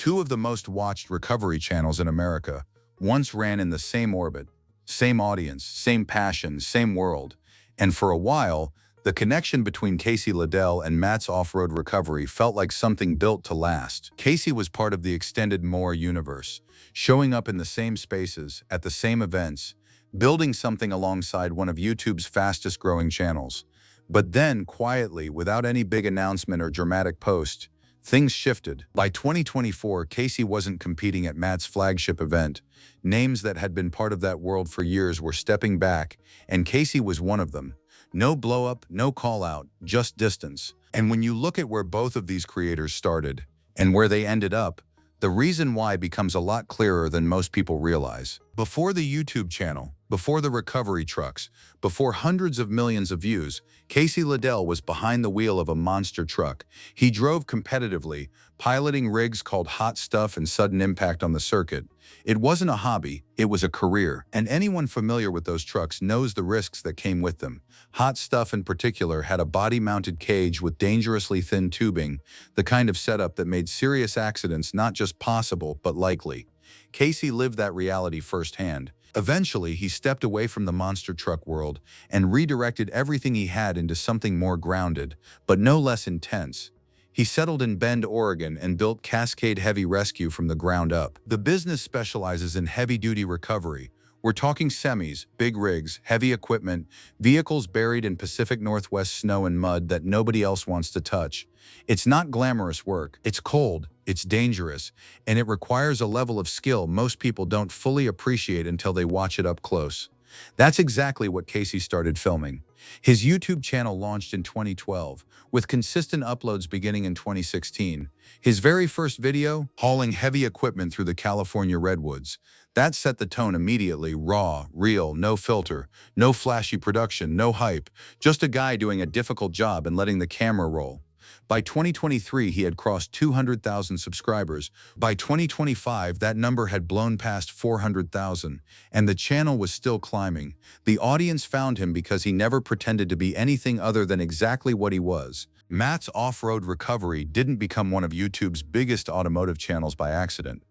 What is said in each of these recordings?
Two of the most watched recovery channels in America once ran in the same orbit, same audience, same passion, same world. And for a while, the connection between Liddell and Matt's off-road recovery felt like something built to last. Casey was part of the extended MORR universe, showing up in the same spaces, at the same events, building something alongside one of YouTube's fastest-growing channels. But then, quietly, without any big announcement or dramatic post, things shifted. By 2024, Casey wasn't competing at Matt's flagship event. Names that had been part of that world for years were stepping back, and Casey was one of them. No blow-up, no call-out, just distance. And when you look at where both of these creators started, and where they ended up, the reason why becomes a lot clearer than most people realize. Before the YouTube channel, before the recovery trucks, before hundreds of millions of views, Liddell was behind the wheel of a monster truck. He drove competitively, piloting rigs called Hot Stuff and Sudden Impact on the circuit. It wasn't a hobby, it was a career. And anyone familiar with those trucks knows the risks that came with them. Hot Stuff in particular had a body-mounted cage with dangerously thin tubing, the kind of setup that made serious accidents not just possible, but likely. Casey lived that reality firsthand. Eventually, he stepped away from the monster truck world and redirected everything he had into something more grounded, but no less intense. He settled in Bend, Oregon, and built Cascade Heavy Rescue from the ground up. The business specializes in heavy-duty recovery. We're talking semis, big rigs, heavy equipment, vehicles buried in Pacific Northwest snow and mud that nobody else wants to touch. It's not glamorous work. It's cold, it's dangerous, and it requires a level of skill most people don't fully appreciate until they watch it up close. That's exactly what Casey started filming. His YouTube channel launched in 2012, with consistent uploads beginning in 2016. His very first video, hauling heavy equipment through the California redwoods. That set the tone immediately: raw, real, no filter, no flashy production, no hype, just a guy doing a difficult job and letting the camera roll. By 2023, he had crossed 200,000 subscribers. By 2025, that number had blown past 400,000, and the channel was still climbing. The audience found him because he never pretended to be anything other than exactly what he was. Matt's off-road recovery didn't become one of YouTube's biggest automotive channels by accident.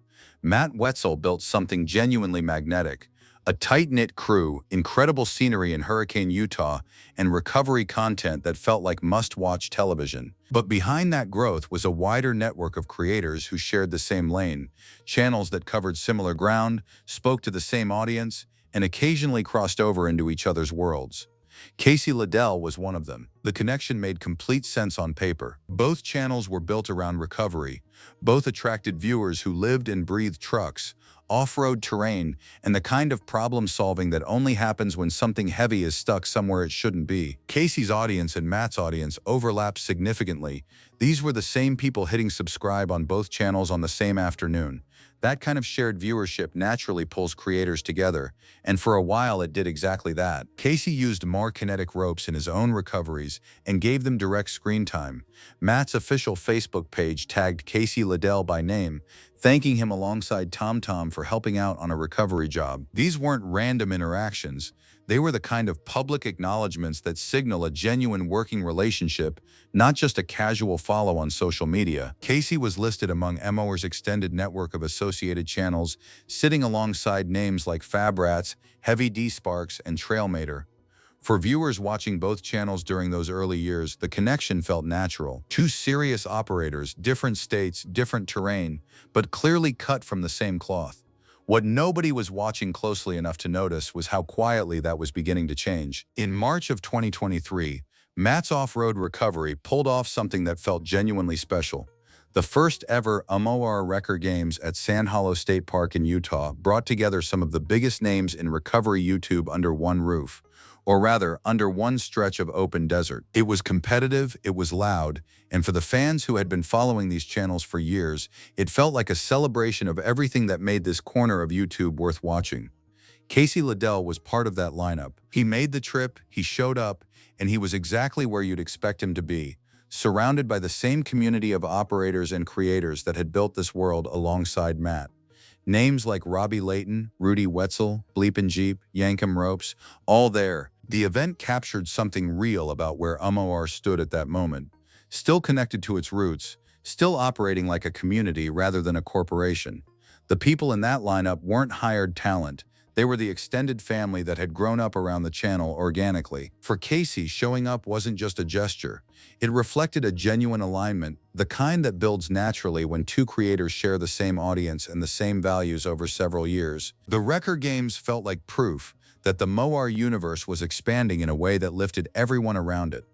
Matt Wetzel built something genuinely magnetic. A tight-knit crew, incredible scenery in Hurricane, Utah, and recovery content that felt like must-watch television. But behind that growth was a wider network of creators who shared the same lane, channels that covered similar ground, spoke to the same audience, and occasionally crossed over into each other's worlds. Liddell was one of them. The connection made complete sense on paper. Both channels were built around recovery. Both attracted viewers who lived and breathed trucks, off-road terrain, and the kind of problem-solving that only happens when something heavy is stuck somewhere it shouldn't be. Casey's audience and Matt's audience overlapped significantly. These were the same people hitting subscribe on both channels on the same afternoon. That kind of shared viewership naturally pulls creators together, and for a while it did exactly that. Casey used more kinetic ropes in his own recoveries and gave them direct screen time. Matt's official Facebook page tagged Liddell by name, thanking him alongside TomTom for helping out on a recovery job. These weren't random interactions. They were the kind of public acknowledgments that signal a genuine working relationship, not just a casual follow on social media. Casey was listed among MORR's extended network of associated channels, sitting alongside names like Fabrats, Heavy D Sparks, and Trailmater. For viewers watching both channels during those early years, the connection felt natural. Two serious operators, different states, different terrain, but clearly cut from the same cloth. What nobody was watching closely enough to notice was how quietly that was beginning to change. In March of 2023, Matt's off-road recovery pulled off something that felt genuinely special. The first ever MORR Wrecker Games at Sand Hollow State Park in Utah brought together some of the biggest names in recovery YouTube under one roof, or rather, under one stretch of open desert. It was competitive, it was loud, and for the fans who had been following these channels for years, it felt like a celebration of everything that made this corner of YouTube worth watching. Liddell was part of that lineup. He made the trip, he showed up, and he was exactly where you'd expect him to be, surrounded by the same community of operators and creators that had built this world alongside Matt. Names like Robbie Layton, Rudy Wetzel, Bleepin' Jeep, Yankum Ropes, all there. The event captured something real about where MORR stood at that moment. Still connected to its roots, still operating like a community rather than a corporation. The people in that lineup weren't hired talent. They were the extended family that had grown up around the channel organically. For Casey, showing up wasn't just a gesture. It reflected a genuine alignment, the kind that builds naturally when two creators share the same audience and the same values over several years. The Wrecker Games felt like proof that the MORR universe was expanding in a way that lifted everyone around it.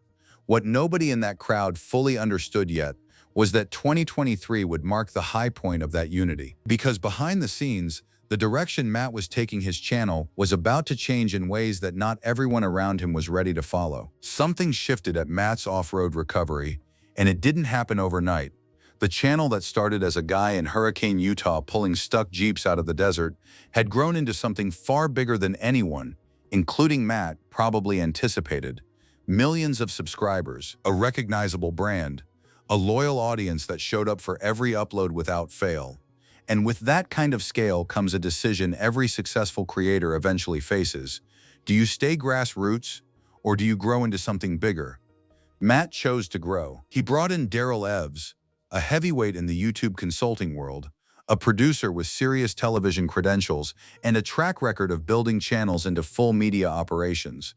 What nobody in that crowd fully understood yet was that 2023 would mark the high point of that unity. Because behind the scenes, the direction Matt was taking his channel was about to change in ways that not everyone around him was ready to follow. Something shifted at Matt's off-road recovery, and it didn't happen overnight. The channel that started as a guy in Hurricane, Utah pulling stuck Jeeps out of the desert had grown into something far bigger than anyone, including Matt, probably anticipated. Millions of subscribers, a recognizable brand, a loyal audience that showed up for every upload without fail. And with that kind of scale comes a decision every successful creator eventually faces. Do you stay grassroots, or do you grow into something bigger? Matt chose to grow. He brought in Daryl Evs, a heavyweight in the YouTube consulting world, a producer with serious television credentials, and a track record of building channels into full media operations.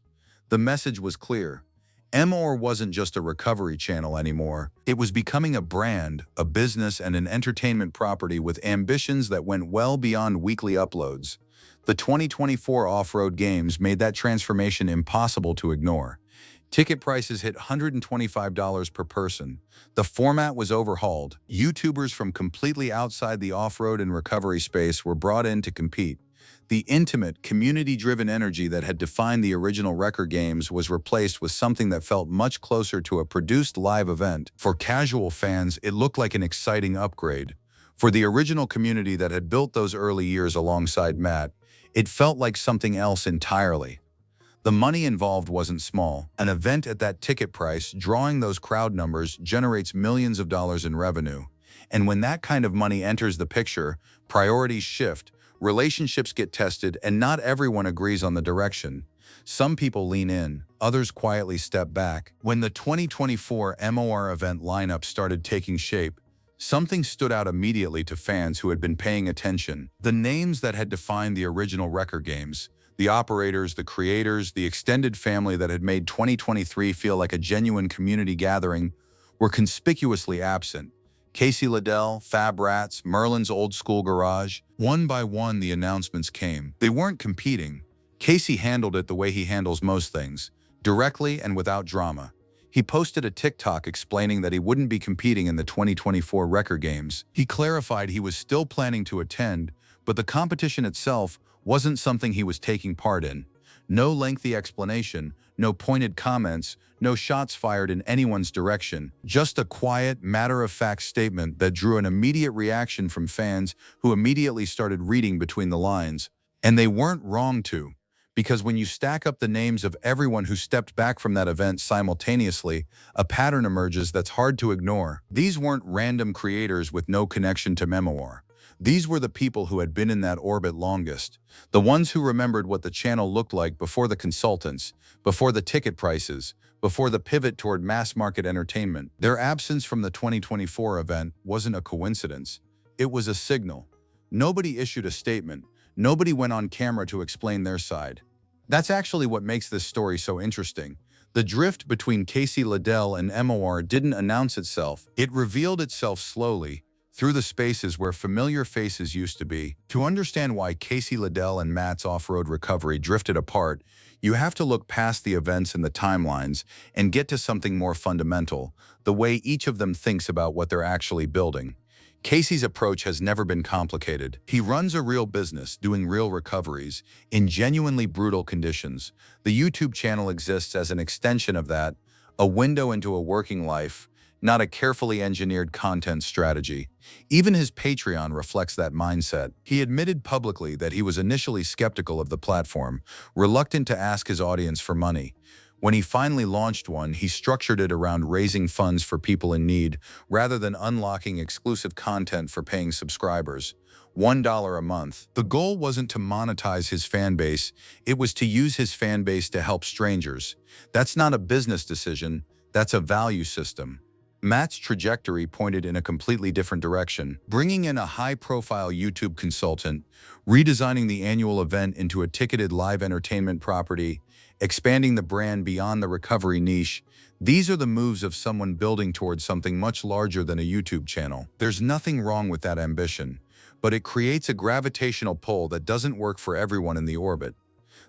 The message was clear. MORR wasn't just a recovery channel anymore. It was becoming a brand, a business, and an entertainment property with ambitions that went well beyond weekly uploads. The 2024 off-road games made that transformation impossible to ignore. Ticket prices hit $125 per person. The format was overhauled. YouTubers from completely outside the off-road and recovery space were brought in to compete. The intimate, community-driven energy that had defined the original Wrecker Games was replaced with something that felt much closer to a produced live event. For casual fans, it looked like an exciting upgrade. For the original community that had built those early years alongside Matt, it felt like something else entirely. The money involved wasn't small. An event at that ticket price, drawing those crowd numbers, generates millions of dollars in revenue. And when that kind of money enters the picture, priorities shift. Relationships get tested, and not everyone agrees on the direction. Some people lean in, others quietly step back. When the 2024 MORR event lineup started taking shape, something stood out immediately to fans who had been paying attention. The names that had defined the original Wrecker Games, the operators, the creators, the extended family that had made 2023 feel like a genuine community gathering, were conspicuously absent. Casey Liddell, Fab Rats, Merlin's Old School Garage. One by one, the announcements came. They weren't competing. Casey handled it the way he handles most things, directly and without drama. He posted a TikTok explaining that he wouldn't be competing in the 2024 Wrecker Games. He clarified he was still planning to attend, but the competition itself wasn't something he was taking part in. No lengthy explanation, no pointed comments, no shots fired in anyone's direction, just a quiet, matter-of-fact statement that drew an immediate reaction from fans who immediately started reading between the lines. And they weren't wrong to, because when you stack up the names of everyone who stepped back from that event simultaneously, a pattern emerges that's hard to ignore. These weren't random creators with no connection to MORR. These were the people who had been in that orbit longest, the ones who remembered what the channel looked like before the consultants, before the ticket prices, before the pivot toward mass-market entertainment. Their absence from the 2024 event wasn't a coincidence. It was a signal. Nobody issued a statement. Nobody went on camera to explain their side. That's actually what makes this story so interesting. The drift between Casey Liddell and MORR didn't announce itself. It revealed itself slowly, through the spaces where familiar faces used to be. To understand why Casey Liddell and Matt's off-road recovery drifted apart, you have to look past the events and the timelines and get to something more fundamental, the way each of them thinks about what they're actually building. Casey's approach has never been complicated. He runs a real business, doing real recoveries, in genuinely brutal conditions. The YouTube channel exists as an extension of that, a window into a working life, not a carefully engineered content strategy. Even his Patreon reflects that mindset. He admitted publicly that he was initially skeptical of the platform, reluctant to ask his audience for money. When he finally launched one, he structured it around raising funds for people in need, rather than unlocking exclusive content for paying subscribers. $1 a month. The goal wasn't to monetize his fan base, it was to use his fan base to help strangers. That's not a business decision, that's a value system. Matt's trajectory pointed in a completely different direction, bringing in a high-profile YouTube consultant, redesigning the annual event into a ticketed live entertainment property, expanding the brand beyond the recovery niche. These are the moves of someone building towards something much larger than a YouTube channel. There's nothing wrong with that ambition, but it creates a gravitational pull that doesn't work for everyone in the orbit.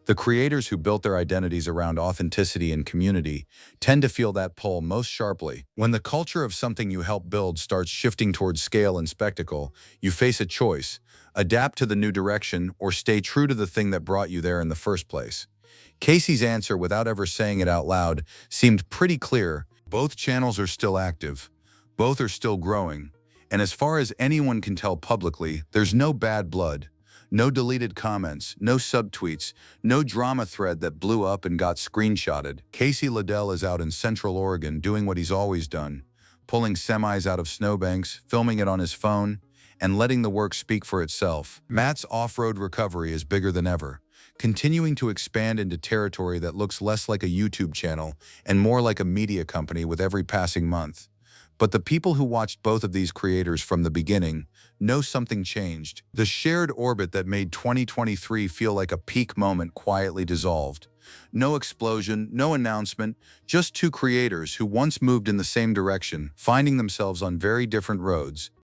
The creators who built their identities around authenticity and community tend to feel that pull most sharply. When the culture of something you help build starts shifting towards scale and spectacle, you face a choice: adapt to the new direction or stay true to the thing that brought you there in the first place. Casey's answer, without ever saying it out loud, seemed pretty clear. Both channels are still active. Both are still growing. And as far as anyone can tell publicly, there's no bad blood. No deleted comments, no subtweets, no drama thread that blew up and got screenshotted. Casey Liddell is out in Central Oregon doing what he's always done, pulling semis out of snowbanks, filming it on his phone, and letting the work speak for itself. Matt's off-road recovery is bigger than ever, continuing to expand into territory that looks less like a YouTube channel and more like a media company with every passing month. But the people who watched both of these creators from the beginning know something changed. The shared orbit that made 2023 feel like a peak moment quietly dissolved. No explosion, no announcement, just two creators who once moved in the same direction, finding themselves on very different roads.